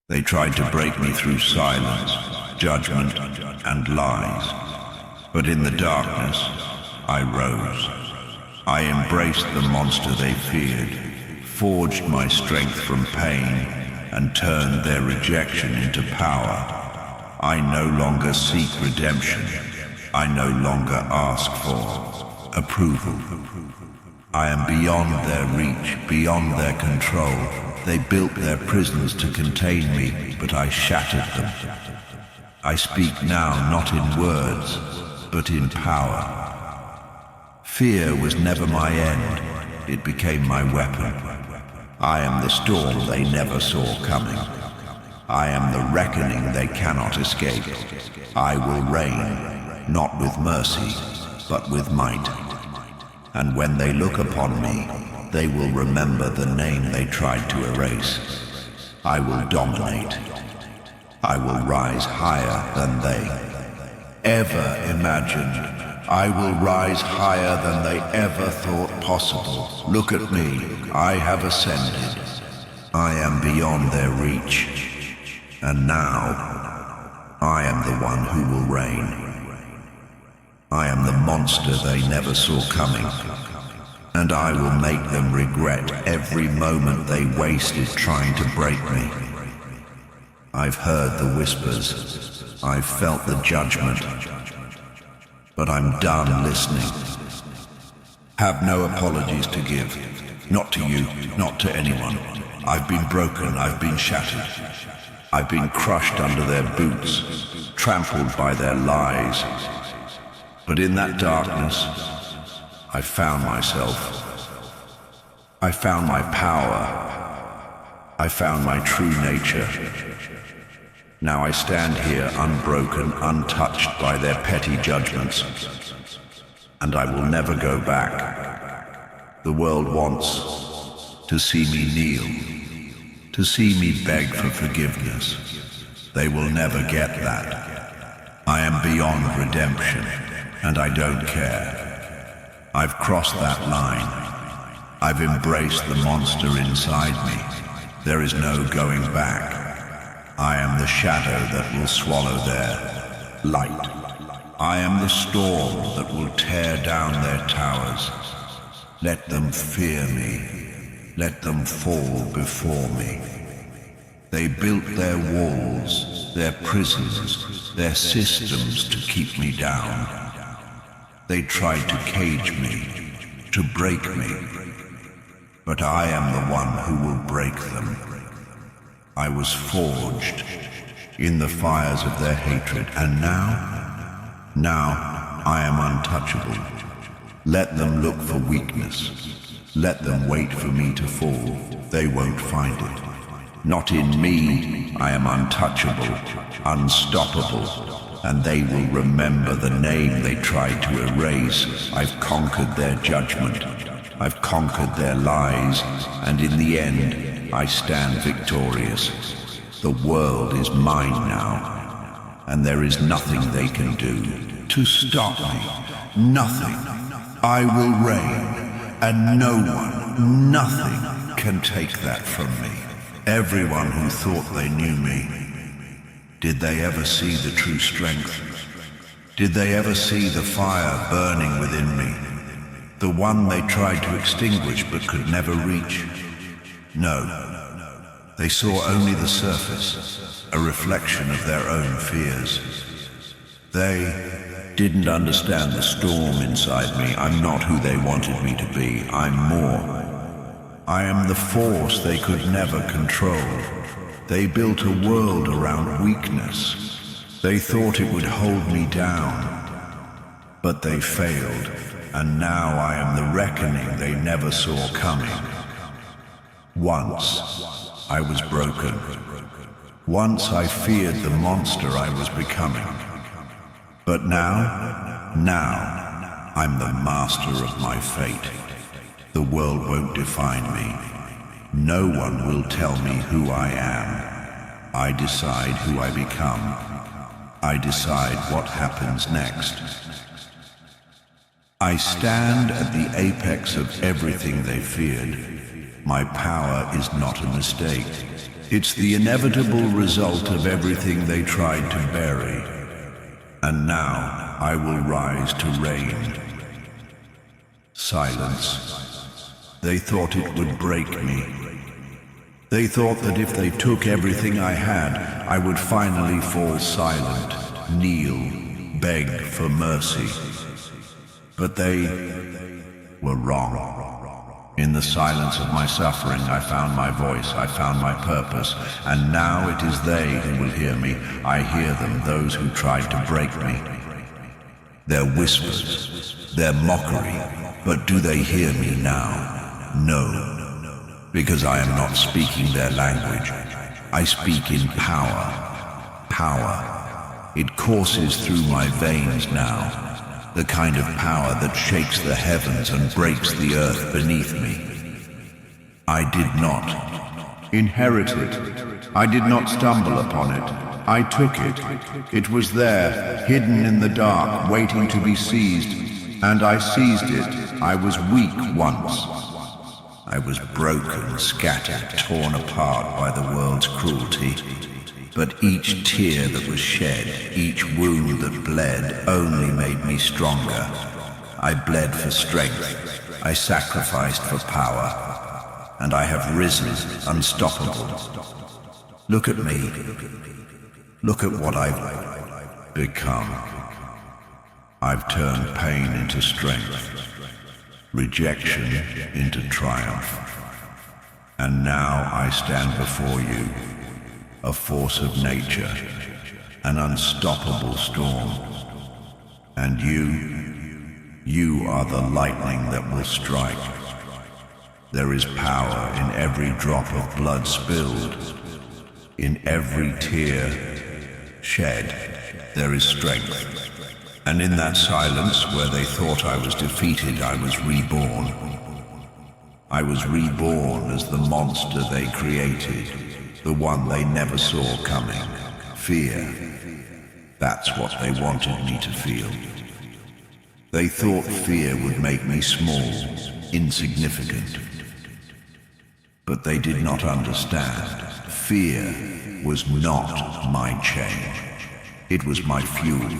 They tried to break me through silence, judgment, and lies. But in the darkness, I rose. I embraced the monster they feared, forged my strength from pain, and turned their rejection into power. I no longer seek redemption. I no longer ask for approval. I am beyond their reach, beyond their control. They built their prisons to contain me, but I shattered them. I speak now not in words, but in power. Fear was never my end, it became my weapon. I am the storm they never saw coming. I am the reckoning they cannot escape. I will reign, not with mercy, but with might. And when they look upon me, they will remember the name they tried to erase. I will dominate. I will rise higher than they ever imagined. I will rise higher than they ever thought possible. Look at me, I have ascended. I am beyond their reach. And now, I am the one who will reign. I am the monster they never saw coming. And I will make them regret every moment they wasted trying to break me. I've heard the whispers. I've felt the judgment. But I'm done listening. Have no apologies to give. Not to you, not to anyone. I've been broken, I've been shattered. I've been crushed under their boots, trampled by their lies. But in that darkness, I found myself. I found my power. I found my true nature. Now I stand here unbroken, untouched by their petty judgments. And I will never go back. The world wants to see me kneel, to see me beg for forgiveness. They will never get that. I am beyond redemption, and I don't care. I've crossed that line. I've embraced the monster inside me. There is no going back. I am the shadow that will swallow their light. I am the storm that will tear down their towers. Let them fear me. Let them fall before me. They built their walls, their prisons, their systems to keep me down. They tried to cage me, to break me. But I am the one who will break them. I was forged in the fires of their hatred, and now I am untouchable. Let them look for weakness. Let them wait for me to fall. They won't find it. Not in me. I am untouchable, unstoppable, and they will remember the name they tried to erase. I've conquered their judgment. I've conquered their lies, and in the end, I stand victorious. The world is mine now, and there is nothing they can do to stop me. Nothing. I will reign, and no one, nothing can take that from me. Everyone who thought they knew me, did they ever see the true strength? Did they ever see the fire burning within me? The one they tried to extinguish but could never reach? No, they saw only the surface, a reflection of their own fears. They didn't understand the storm inside me. I'm not who they wanted me to be. I'm more. I am the force they could never control. They built a world around weakness. They thought it would hold me down, but they failed, and now I am the reckoning they never saw coming. Once, I was broken. Once I feared the monster I was becoming. But now, I'm the master of my fate. The world won't define me. No one will tell me who I am. I decide who I become. I decide what happens next. I stand at the apex of everything they feared. My power is not a mistake. It's the inevitable result of everything they tried to bury. And now I will rise to reign. Silence. They thought it would break me. They thought that if they took everything I had, I would finally fall silent, kneel, beg for mercy. But they were wrong. In the silence of my suffering, I found my voice, I found my purpose, and now it is they who will hear me. I hear them, those who tried to break me. Their whispers, their mockery, but do they hear me now? No, because I am not speaking their language. I speak in power. Power. It courses through my veins now. The kind of power that shakes the heavens and breaks the earth beneath me. I did not inherit it. I did not stumble upon it. I took it. It was there, hidden in the dark, waiting to be seized, and I seized it. I was weak once. I was broken, scattered, torn apart by the world's cruelty. But each tear that was shed, each wound that bled, only made me stronger. I bled for strength. I sacrificed for power. And I have risen, unstoppable. Look at me. Look at what I've become. I've turned pain into strength, rejection into triumph. And now I stand before you, a force of nature, an unstoppable storm. And you are the lightning that will strike. There is power in every drop of blood spilled, in every tear shed. There is strength. And in that silence where they thought I was defeated, I was reborn. I was reborn as the monster they created. The one they never saw coming. Fear. That's what they wanted me to feel. They thought fear would make me small, insignificant. But they did not understand. Fear was not my change. It was my fuel.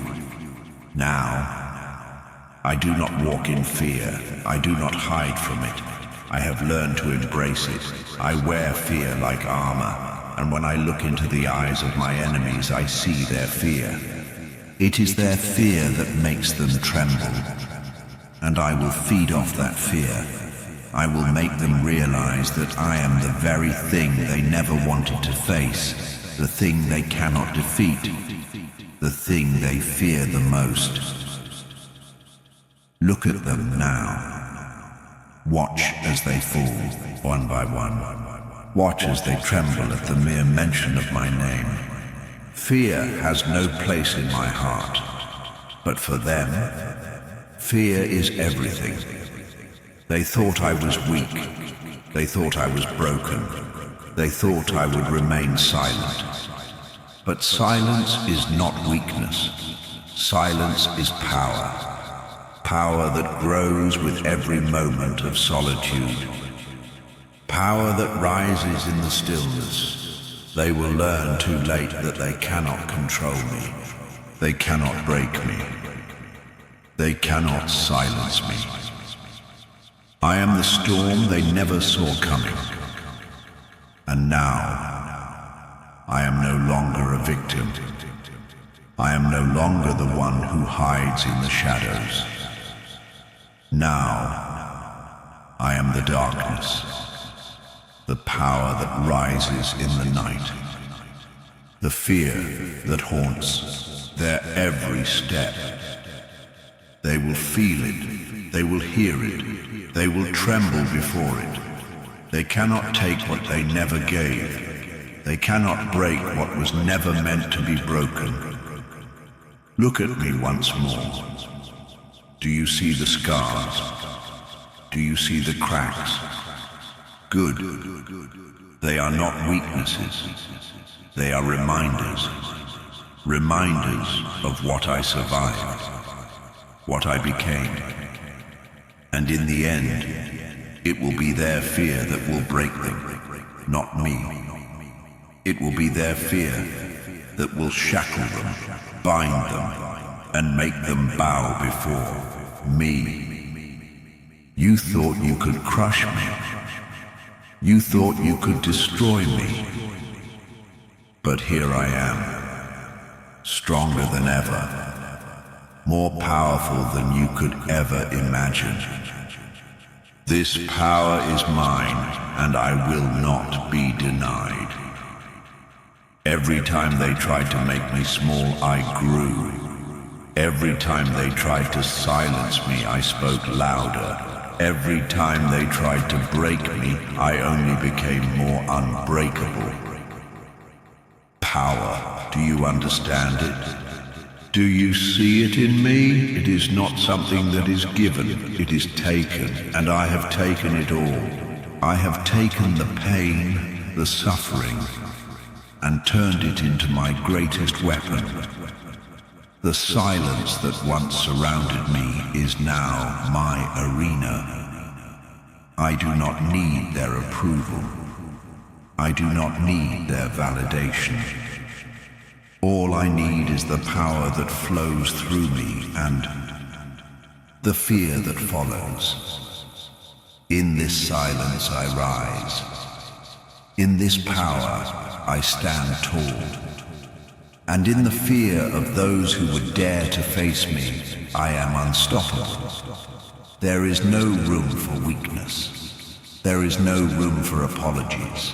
Now, I do not walk in fear. I do not hide from it. I have learned to embrace it. I wear fear like armor. And when I look into the eyes of my enemies, I see their fear. It is their fear that makes them tremble. And I will feed off that fear. I will make them realize that I am the very thing they never wanted to face, the thing they cannot defeat, the thing they fear the most. Look at them now. Watch as they fall, one by one. Watch as they tremble at the mere mention of my name. Fear has no place in my heart, but for them, fear is everything. They thought I was weak. They thought I was broken. They thought I would remain silent. But silence is not weakness. Silence is power. Power that grows with every moment of solitude. Power that rises in the stillness. They will learn too late that they cannot control me. They cannot break me. They cannot silence me. I am the storm they never saw coming. And now, I am no longer a victim. I am no longer the one who hides in the shadows. Now, I am the darkness. The power that rises in the night, the fear that haunts their every step. They will feel it, they will hear it, they will tremble before it. They cannot take what they never gave. They cannot break what was never meant to be broken. Look at me once more. Do you see the scars? Do you see the cracks? Good. They are not weaknesses. They are reminders. Reminders of what I survived, what I became. And in the end, it will be their fear that will break them, not me. It will be their fear that will shackle them, bind them, and make them bow before me. You thought you could crush me. You thought you could destroy me. But here I am, stronger than ever, more powerful than you could ever imagine. This power is mine, and I will not be denied. Every time they tried to make me small, I grew. Every time they tried to silence me, I spoke louder. Every time they tried to break me, I only became more unbreakable. Power, do you understand it? Do you see it in me? It is not something that is given, it is taken, and I have taken it all. I have taken the pain, the suffering, and turned it into my greatest weapon. The silence that once surrounded me is now my arena. I do not need their approval. I do not need their validation. All I need is the power that flows through me and the fear that follows. In this silence I rise. In this power I stand tall. And in the fear of those who would dare to face me, I am unstoppable. There is no room for weakness. There is no room for apologies.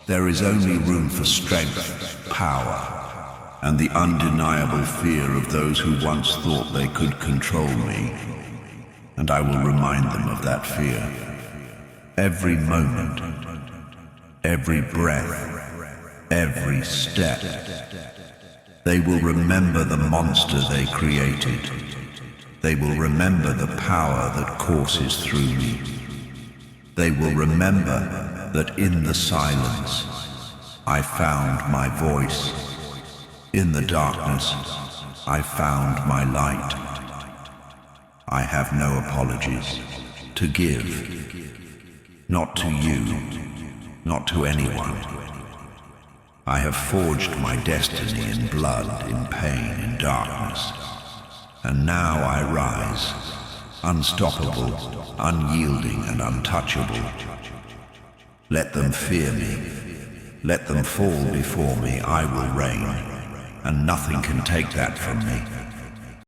There is only room for strength, power, and the undeniable fear of those who once thought they could control me. And I will remind them of that fear. Every moment, every breath, every step. They will remember the monster they created. They will remember the power that courses through me. They will remember that in the silence, I found my voice. In the darkness, I found my light. I have no apologies to give. Not to you, not to anyone. I have forged my destiny in blood, in pain, in darkness. And now I rise, unstoppable, unyielding, and untouchable. Let them fear me. Let them fall before me. I will reign, and nothing can take that from me.